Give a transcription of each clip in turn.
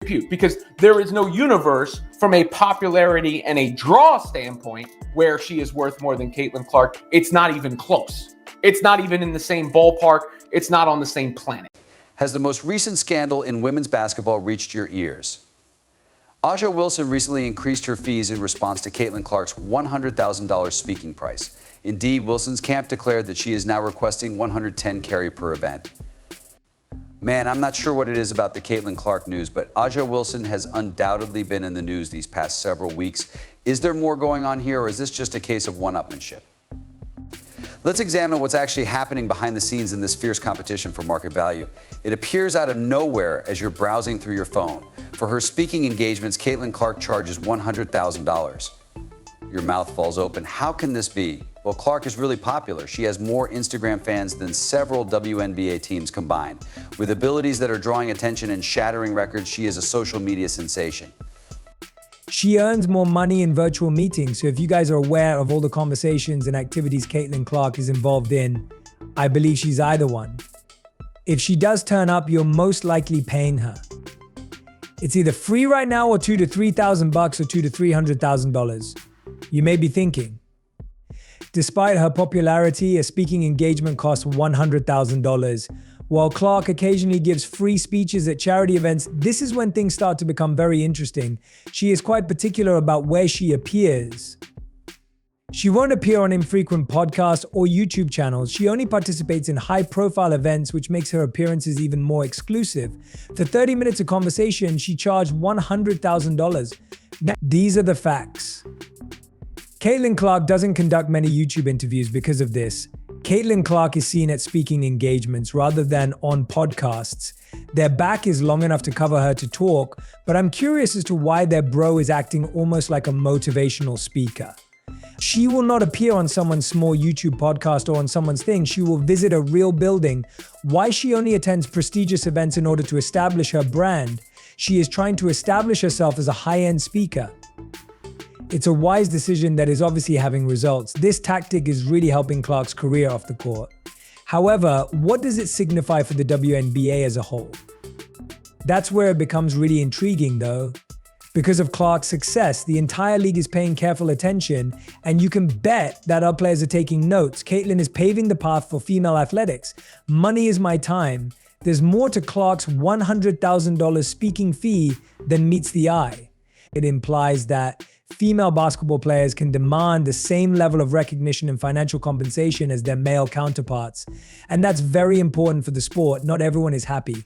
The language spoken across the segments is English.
because there is no universe from a popularity and a draw standpoint where she is worth more than Caitlyn Clark. It's not even close. It's not even in the same ballpark. It's not on the same planet. Has the most recent scandal in women's basketball reached your ears? A'ja Wilson recently increased her fees in response to Caitlyn Clark's $100,000 speaking price. Indeed, Wilson's camp declared that she is now requesting $110 carry per event. Man, I'm not sure what it is about the Caitlyn Clark news, but A'ja Wilson has undoubtedly been in the news these past several weeks. Is there more going on here, or is this just a case of one-upmanship? Let's examine what's actually happening behind the scenes in this fierce competition for market value. It appears out of nowhere as you're browsing through your phone. For her speaking engagements, Caitlyn Clark charges $100,000. Your mouth falls open. How can this be? Well, Clark is really popular. She has more Instagram fans than several WNBA teams combined. With abilities that are drawing attention and shattering records, she is a social media sensation. She earns more money in virtual meetings, so if you guys are aware of all the conversations and activities Caitlyn Clark is involved in, I believe she's either one. If she does turn up, you're most likely paying her. It's either free right now or $2,000 to $3,000 or $200,000 to $300,000. You may be thinking, despite her popularity, a speaking engagement costs $100,000. While Clark occasionally gives free speeches at charity events, this is when things start to become very interesting. She is quite particular about where she appears. She won't appear on infrequent podcasts or YouTube channels. She only participates in high-profile events, which makes her appearances even more exclusive. For 30 minutes of conversation, she charged $100,000. These are the facts. Caitlyn Clark doesn't conduct many YouTube interviews because of this. Caitlyn Clark is seen at speaking engagements rather than on podcasts. Their back is long enough to cover her to talk, but I'm curious as to why their bro is acting almost like a motivational speaker. She will not appear on someone's small YouTube podcast or on someone's thing. She will visit a real building. Why she only attends prestigious events in order to establish her brand? She is trying to establish herself as a high-end speaker. It's a wise decision that is obviously having results. This tactic is really helping Clark's career off the court. However, what does it signify for the WNBA as a whole? That's where it becomes really intriguing though. Because of Clark's success, the entire league is paying careful attention, and you can bet that our players are taking notes. Caitlyn is paving the path for female athletics. Money is my time. There's more to Clark's $100,000 speaking fee than meets the eye. It implies that female basketball players can demand the same level of recognition and financial compensation as their male counterparts. And that's very important for the sport. Not everyone is happy.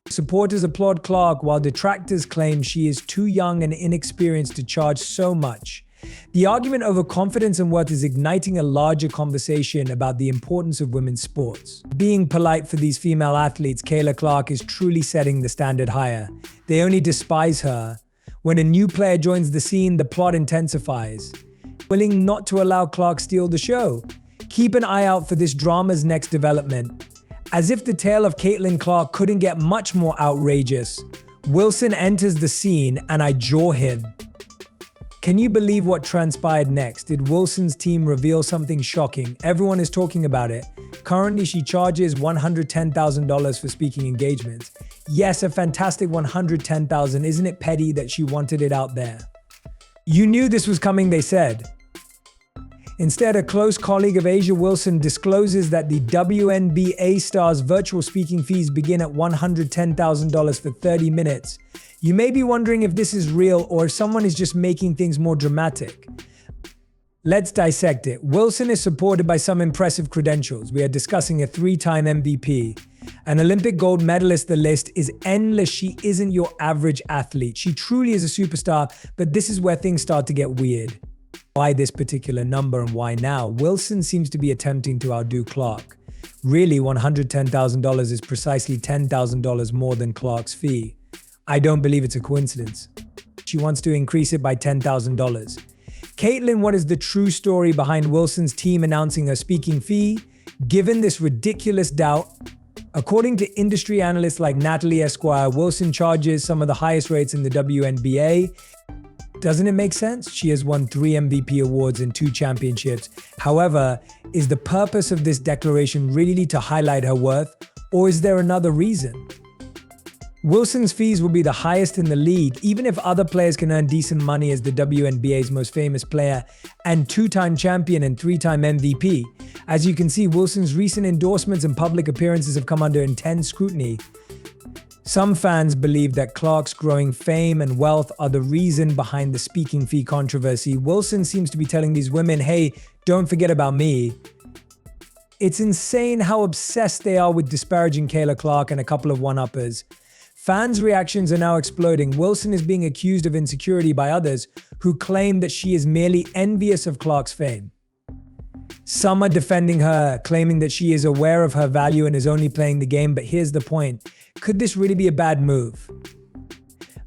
Supporters applaud Clark while detractors claim she is too young and inexperienced to charge so much. The argument over confidence and worth is igniting a larger conversation about the importance of women's sports. Being polite for these female athletes, Caitlyn Clark is truly setting the standard higher. They only despise her. When a new player joins the scene, the plot intensifies. Willing not to allow Clark steal the show. Keep an eye out for this drama's next development. As if the tale of Caitlyn Clark couldn't get much more outrageous, Wilson enters the scene and I jaw him. Can you believe what transpired next? Did Wilson's team reveal something shocking? Everyone is talking about it. Currently, she charges $110,000 for speaking engagements. Yes, a fantastic $110,000. Isn't it petty that she wanted it out there? You knew this was coming, they said. Instead, a close colleague of A'ja Wilson discloses that the WNBA star's virtual speaking fees begin at $110,000 for 30 minutes. You may be wondering if this is real or if someone is just making things more dramatic. Let's dissect it. Wilson is supported by some impressive credentials. We are discussing a 3-time MVP, an Olympic gold medalist. The list is endless. She isn't your average athlete. She truly is a superstar, but this is where things start to get weird. Why this particular number and why now? Wilson seems to be attempting to outdo Clark. Really, $110,000 is precisely $10,000 more than Clark's fee. I don't believe it's a coincidence. She wants to increase it by $10,000. Caitlyn, what is the true story behind Wilson's team announcing her speaking fee? Given this ridiculous doubt, according to industry analysts like Natalie Esquire, Wilson charges some of the highest rates in the WNBA. Doesn't it make sense? She has won 3 MVP awards and 2 championships. However, is the purpose of this declaration really to highlight her worth, or is there another reason? Wilson's fees will be the highest in the league, even if other players can earn decent money as the WNBA's most famous player and two-time champion and three-time MVP. As you can see, Wilson's recent endorsements and public appearances have come under intense scrutiny. Some fans believe that Clark's growing fame and wealth are the reason behind the speaking fee controversy. Wilson seems to be telling these women, hey, don't forget about me. It's insane how obsessed they are with disparaging Caitlyn Clark and a couple of one-uppers. Fans' reactions are now exploding. Wilson is being accused of insecurity by others who claim that she is merely envious of Clark's fame. Some are defending her, claiming that she is aware of her value and is only playing the game, but here's the point. Could this really be a bad move?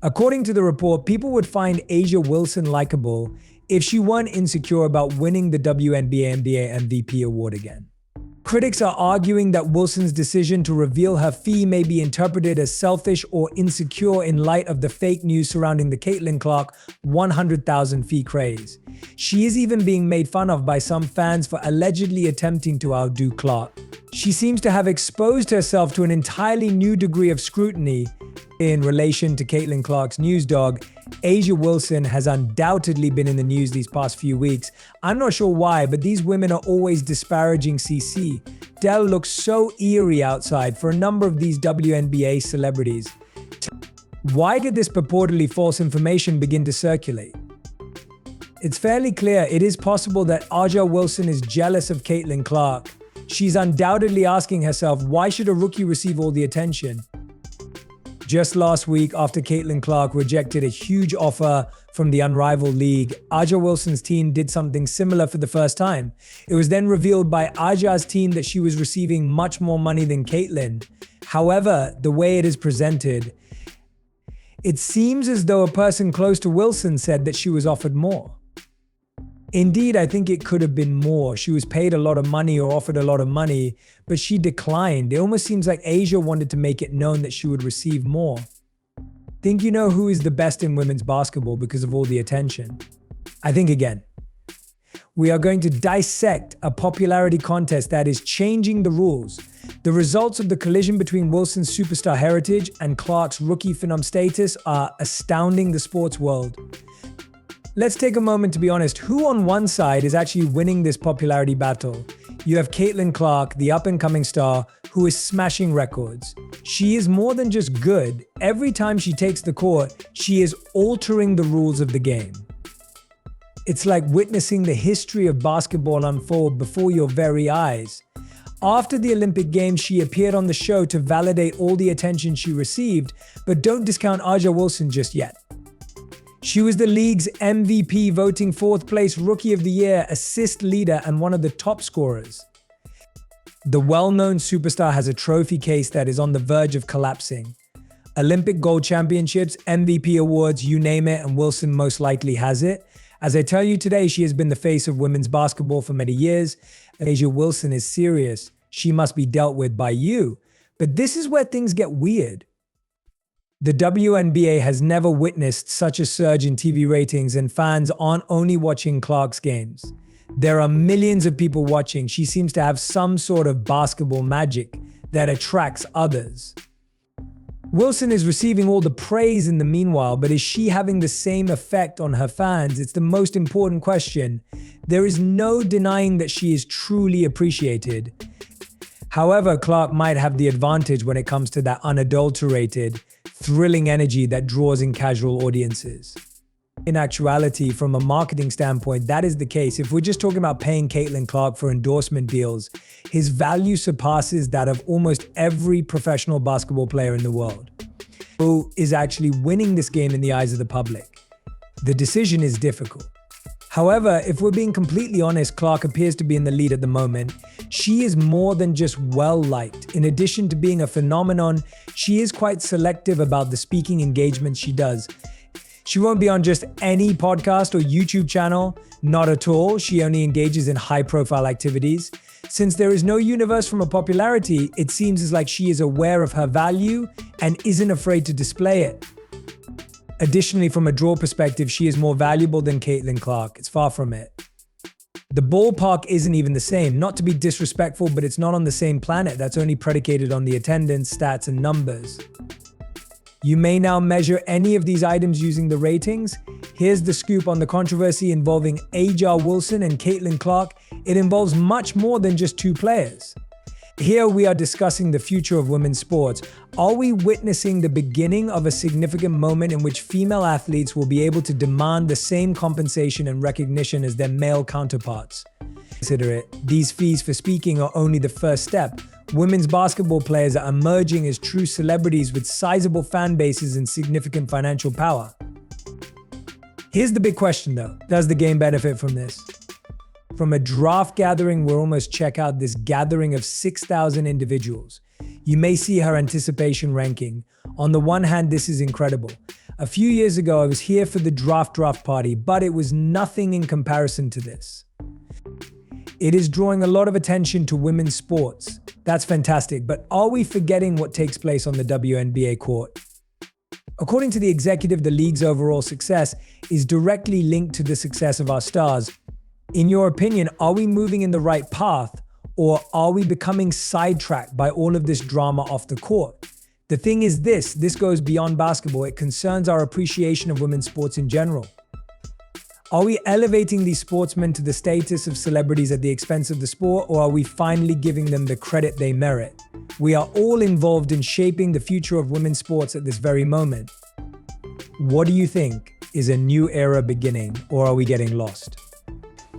According to the report, people would find A'ja Wilson likable if she weren't insecure about winning the WNBA MVP award again. Critics are arguing that Wilson's decision to reveal her fee may be interpreted as selfish or insecure in light of the fake news surrounding the Caitlyn Clark 100,000 fee craze. She is even being made fun of by some fans for allegedly attempting to outdo Clark. She seems to have exposed herself to an entirely new degree of scrutiny. In relation to Caitlyn Clark's news dog, A'ja Wilson has undoubtedly been in the news these past few weeks. I'm not sure why, but these women are always disparaging CC. Dell looks so eerie outside for a number of these WNBA celebrities. Why did this purportedly false information begin to circulate? It's fairly clear it is possible that A'ja Wilson is jealous of Caitlyn Clark. She's undoubtedly asking herself, why should a rookie receive all the attention? Just last week, after Caitlyn Clark rejected a huge offer from the unrivaled league, A'ja Wilson's team did something similar for the first time. It was then revealed by A'ja's team that she was receiving much more money than Caitlyn. However, the way it is presented, it seems as though a person close to Wilson said that she was offered more. Indeed, I think it could have been more. She was paid a lot of money or offered a lot of money, but she declined. It almost seems like A'ja wanted to make it known that she would receive more. Think you know who is the best in women's basketball because of all the attention? I think again, we are going to dissect a popularity contest that is changing the rules. The results of the collision between Wilson's superstar heritage and Clark's rookie phenom status are astounding the sports world. Let's take a moment to be honest. Who on one side is actually winning this popularity battle? You have Caitlyn Clark, the up-and-coming star, who is smashing records. She is more than just good. Every time she takes the court, she is altering the rules of the game. It's like witnessing the history of basketball unfold before your very eyes. After the Olympic Games, she appeared on the show to validate all the attention she received, but don't discount A'ja Wilson just yet. She was the league's MVP, voting fourth place Rookie of the Year, assist leader, and one of the top scorers. The well-known superstar has a trophy case that is on the verge of collapsing. Olympic gold championships, MVP awards, you name it, and Wilson most likely has it. As I tell you today, she has been the face of women's basketball for many years. A'ja Wilson is serious. She must be dealt with by you. But this is where things get weird. The WNBA has never witnessed such a surge in TV ratings, and fans aren't only watching Clark's games. There are millions of people watching. She seems to have some sort of basketball magic that attracts others. Wilson is receiving all the praise in the meanwhile, but is she having the same effect on her fans? It's the most important question. There is no denying that she is truly appreciated. However, Clark might have the advantage when it comes to that unadulterated, thrilling energy that draws in casual audiences. In actuality, from a marketing standpoint, that is the case. If we're just talking about paying Caitlyn Clark for endorsement deals, his value surpasses that of almost every professional basketball player in the world. Who is actually winning this game in the eyes of the public? The decision is difficult. However, if we're being completely honest, Clark appears to be in the lead at the moment. She is more than just well-liked. In addition to being a phenomenon, she is quite selective about the speaking engagements she does. She won't be on just any podcast or YouTube channel, not at all. She only engages in high-profile activities. Since there is no universe from her popularity, it seems as like she is aware of her value and isn't afraid to display it. Additionally, from a draw perspective, she is more valuable than Caitlyn Clark. It's far from it. The ballpark isn't even the same. Not to be disrespectful, but it's not on the same planet. That's only predicated on the attendance, stats, and numbers. You may now measure any of these items using the ratings. Here's the scoop on the controversy involving A'ja Wilson and Caitlyn Clark. It involves much more than just two players. Here we are discussing the future of women's sports. Are we witnessing the beginning of a significant moment in which female athletes will be able to demand the same compensation and recognition as their male counterparts? Consider it, these fees for speaking are only the first step. Women's basketball players are emerging as true celebrities with sizable fan bases and significant financial power. Here's the big question though, does the game benefit from this? From a draft gathering, we'll almost check out this gathering of 6,000 individuals. You may see her anticipation ranking. On the one hand, this is incredible. A few years ago, I was here for the draft party, but it was nothing in comparison to this. It is drawing a lot of attention to women's sports. That's fantastic, but are we forgetting what takes place on the WNBA court? According to the executive, the league's overall success is directly linked to the success of our stars. In your opinion, are we moving in the right path, or are we becoming sidetracked by all of this drama off the court? The thing is this goes beyond basketball. It concerns our appreciation of women's sports in general. Are we elevating these sportsmen to the status of celebrities at the expense of the sport, or are we finally giving them the credit they merit? We are all involved in shaping the future of women's sports at this very moment. What do you think? Is a new era beginning, or are we getting lost?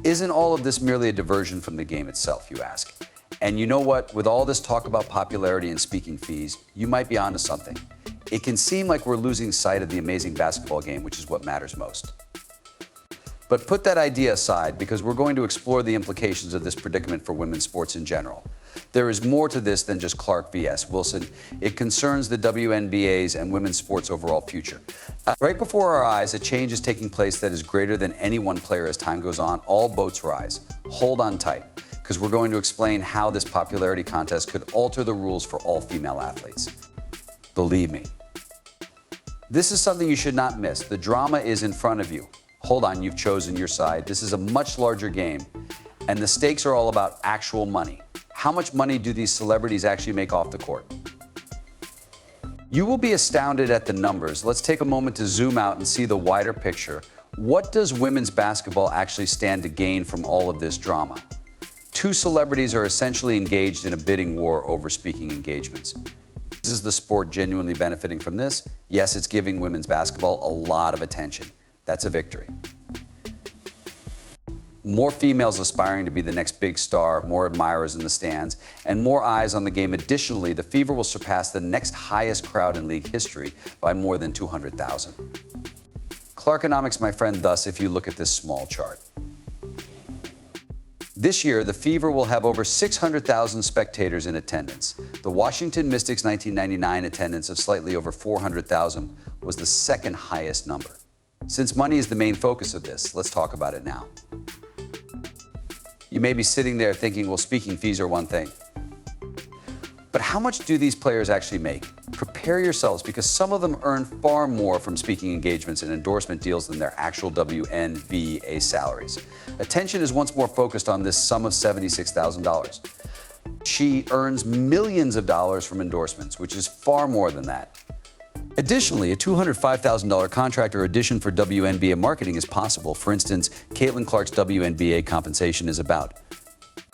Isn't all of this merely a diversion from the game itself, you ask? And you know what? With all this talk about popularity and speaking fees, you might be onto something. It can seem like we're losing sight of the amazing basketball game, which is what matters most. But put that idea aside, because we're going to explore the implications of this predicament for women's sports in general. There is more to this than just Clark vs. Wilson. It concerns the WNBA's and women's sports' overall future. Right before our eyes, a change is taking place that is greater than any one player as time goes on. All boats rise. Hold on tight, because we're going to explain how this popularity contest could alter the rules for all female athletes. Believe me. This is something you should not miss. The drama is in front of you. Hold on, you've chosen your side. This is a much larger game, and the stakes are all about actual money. How much money do these celebrities actually make off the court? You will be astounded at the numbers. Let's take a moment to zoom out and see the wider picture. What does women's basketball actually stand to gain from all of this drama? Two celebrities are essentially engaged in a bidding war over speaking engagements. Is the sport genuinely benefiting from this? Yes, it's giving women's basketball a lot of attention. That's a victory. More females aspiring to be the next big star, more admirers in the stands, and more eyes on the game. Additionally, the Fever will surpass the next highest crowd in league history by more than 200,000. Clarkonomics, my friend, thus, if you look at this small chart. This year, the Fever will have over 600,000 spectators in attendance. The Washington Mystics' 1999 attendance of slightly over 400,000 was the second highest number. Since money is the main focus of this, let's talk about it now. You may be sitting there thinking, well, speaking fees are one thing. But how much do these players actually make? Prepare yourselves, because some of them earn far more from speaking engagements and endorsement deals than their actual WNBA salaries. Attention is once more focused on this sum of $76,000. She earns millions of dollars from endorsements, which is far more than that. Additionally, a $205,000 contract or addition for WNBA marketing is possible. For instance, Caitlyn Clark's WNBA compensation is about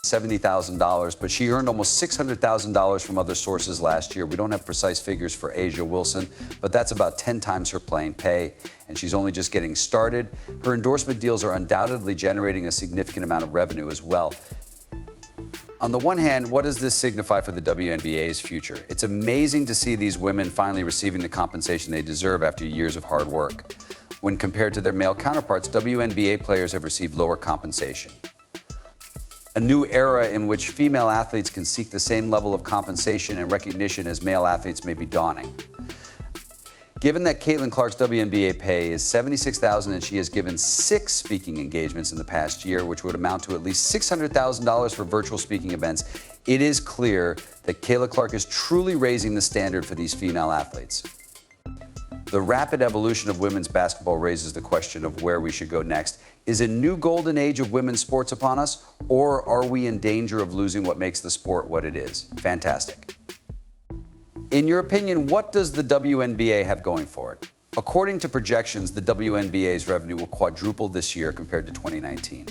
$70,000, but she earned almost $600,000 from other sources last year. We don't have precise figures for A'ja Wilson, but that's about 10 times her playing pay, and she's only just getting started. Her endorsement deals are undoubtedly generating a significant amount of revenue as well. On the one hand, what does this signify for the WNBA's future? It's amazing to see these women finally receiving the compensation they deserve after years of hard work. When compared to their male counterparts, WNBA players have received lower compensation. A new era in which female athletes can seek the same level of compensation and recognition as male athletes may be dawning. Given that Caitlyn Clark's WNBA pay is $76,000 and she has given 6 speaking engagements in the past year, which would amount to at least $600,000 for virtual speaking events, it is clear that Caitlyn Clark is truly raising the standard for these female athletes. The rapid evolution of women's basketball raises the question of where we should go next. Is a new golden age of women's sports upon us, or are we in danger of losing what makes the sport what it is? Fantastic. In your opinion, what does the WNBA have going for it? According to projections, the WNBA's revenue will quadruple this year compared to 2019.